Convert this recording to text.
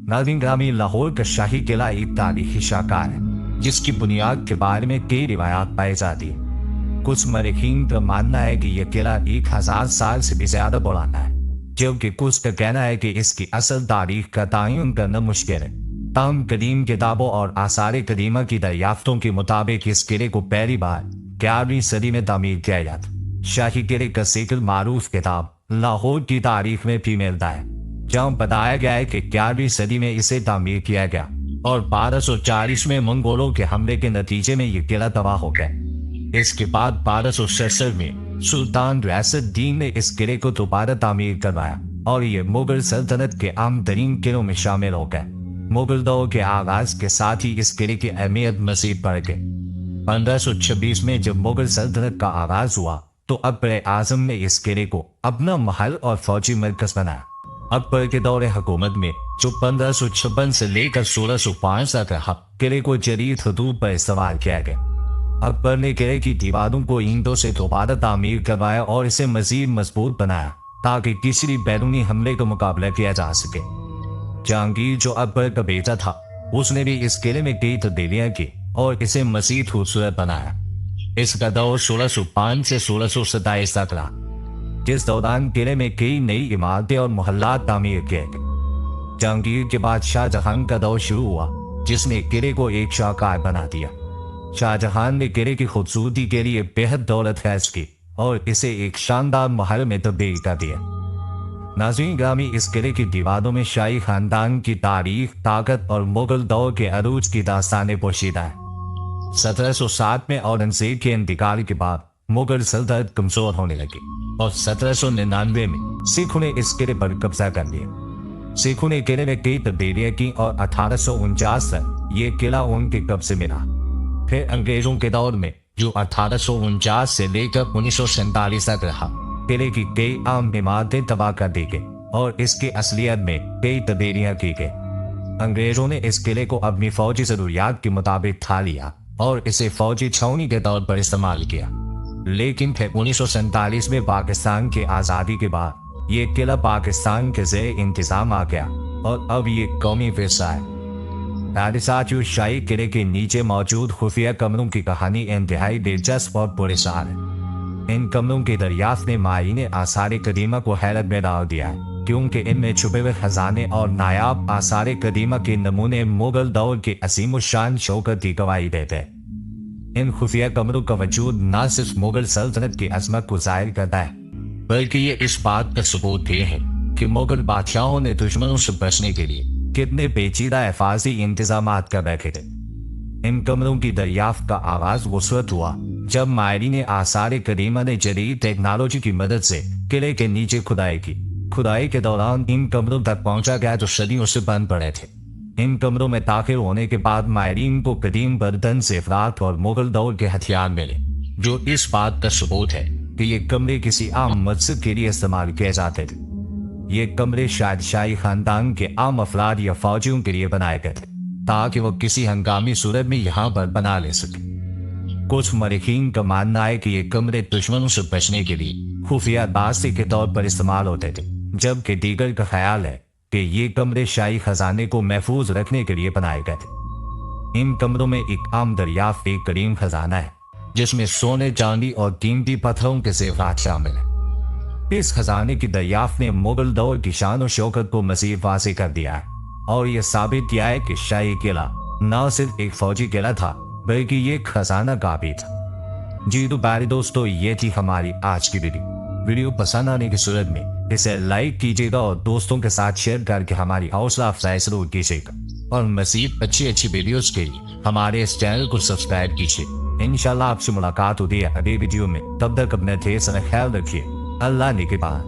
नाज़रीन ग्रामी, लाहौर का शाही किला एक तारीखी शाहकार है जिसकी बुनियाद के बारे में कई रिवायात पाई जाती है। कुछ मरखीन का मानना है कि यह किला 1000 साल से भी ज्यादा पुराना है, जबकि कुछ का कहना है कि इसकी असल तारीख का तयन करना मुश्किल है। ताहम कदीम किताबों और आसार कदीमा की दरियाफ्तों के मुताबिक इस किले को पहली बार 11वीं सदी में तामीर किया गया था। शाही किले का जिक्र मारूफ किताब लाहौर की तारीख में भी मिलता है, जहाँ बताया गया है कि 11वीं सदी में इसे तामीर किया गया और 1240 में मंगोलों के हमले के नतीजे में यह किला तबाह हो गया। इसके बाद 1267 में सुल्तान रियासत-उद-दीन ने इस किले को दोबारा तामीर करवाया और ये मुगल सल्तनत के आम तरीन किलों में शामिल हो गए। मुगल दौर के आगाज के साथ ही इस किले की अहमियत मजीद बढ़ गई। 1526 में जब मुगल सल्तनत का आगाज हुआ तो अकबर आजम ने इस किले को अपना महल और फौजी मरकज बनाया। अकबर के दौरे हुकूमत में जो 1556 से लेकर 1605 तक रहा, किले को जदीद हदूद पर इस्तेमाल किया गया। अकबर ने किले की दीवारों को ईंटों से दोबारा तामीर करवाया और इसे मजीद मजबूत बनाया ताकि किसी भी बैरूनी हमले का मुकाबला किया जा सके। जहांगीर, जो अकबर का बेटा था, उसने भी इस किले में कई तब्दीलियां की और इसे मजीद खूबसूरत बनाया। इसका दौर 1605 से 1627 तक रहा, जिस दौरान किले में कई नई इमारतें और मोहल्लात तामीर किए गए। जहांगीर के बाद शाहजहां का दौर शुरू हुआ, जिसने किले को एक शाहकार बना दिया। शाहजहां ने किले की खूबसूरती के लिए बेहद दौलत खर्च की और इसे एक शानदार महल में तब्दील कर दिया। नाज़रीन ग्रामी, इस किले की दीवारों में शाही खानदान की तारीख, ताकत और मुगल दौर के अरूज की दास्तानें पोशीदा है। 1707 में औरंगजेब के इंतकाल के बाद मुगल सल्तनत कमजोर होने लगी और 1799 में सिखों ने इस किले पर कब्जा कर लिया। सिखों ने किले में कई तब्दीलियां की और 1849 तक ये किला उनके कब्जे में रहा। फिर अंग्रेजों के दौर में, जो 1849 से लेकर 1947 तक रहा, किले की कई आम इमारतें तबाह कर दी गई और इसकी असलियत में कई तब्दीलियां की गई। अंग्रेजों ने इस किले को अपनी फौजी जरूरियात के मुताबिक ठा लिया और इसे फौजी छावनी के तौर पर इस्तेमाल किया। लेकिन फिर 1947 में पाकिस्तान की आज़ादी के बाद ये किला पाकिस्तान के ज़ेर इंतजाम आ गया और अब ये कौमी विरसा है। साथियों, शाही किले के नीचे मौजूद खुफिया कमरों की कहानी इंतहाई दिलचस्प और पुरस्कार है। इन कमरों की दरियाफ्त ने मायने आसार कदीमा को हैरत में डाल दिया है, क्योंकि इनमें छुपे हुए खजाने और नायाब आसार कदीमा के नमूने मुगल दौर के असीम शान शौकत की गवाही देते हैं। इन खुफिया कमरों का वजूद न सिर्फ मुगल सल्तनत की अजमत को जाहिर करता है, बल्कि ये इस बात का सबूत भी है कि मुगल बादशाहों ने दुश्मनों से बचने के लिए कितने पेचीदा हिफाजी इंतजाम कर रखे थे। इन कमरों की दरियाफ्त का आगाज उस वक्त हुआ जब माहिरीन आसार कदीमा ने जदीद टेक्नोलॉजी की मदद से किले के नीचे खुदाई की। खुदाई के दौरान इन कमरों तक पहुंचा गया जो सदियों से बंद पड़े थे। इन कमरों में दाखिल होने के बाद माहिरीन को कदीम बर्तन, ज़ेवरात और मुगल दौर के हथियार मिले, जो इस बात का सबूत है कि ये कमरे किसी आम मकसद के लिए इस्तेमाल किए जाते थे। ये कमरे शायद शाही खानदान के आम अफराद या फौजियों के लिए बनाए गए थे ताकि वो किसी हंगामी सूरत में यहाँ पर बना ले सके। कुछ मरखीन का मानना है कि ये कमरे दुश्मनों से बचने के लिए खुफिया दास्ती के तौर पर इस्तेमाल होते थे, जबकि दीगर का ख्याल है कि ये कमरे शाही खजाने को महफूज रखने के लिए बनाए गए थे। इन कमरों में एक आम दरियाफ्त एक करीम खजाना है, जिसमें सोने, चांदी और कीमती पत्थरों के ज़ेवरात शामिल है। इस खजाने की दरियाफ्त ने मुगल दौर की शान और शौकत को मज़ीद वाज़ेह कर दिया है और यह साबित किया है कि शाही किला न सिर्फ एक फौजी किला था, बल्कि ये खजाना का भी था। जी तो प्यारे दोस्तों, ये थी हमारी आज की वीडियो पसंद आने की सूरत में इसे लाइक कीजिएगा और दोस्तों के साथ शेयर करके हमारी हौसला अफजाई जरूर कीजिएगा और मज़ीद अच्छी वीडियोस के लिए हमारे इस चैनल को सब्सक्राइब कीजिए। इंशाल्लाह आपसे मुलाकात होती है अगली वीडियो में। तब तक अपने ढेर सारा ख्याल रखिए। अल्लाह निगहबान।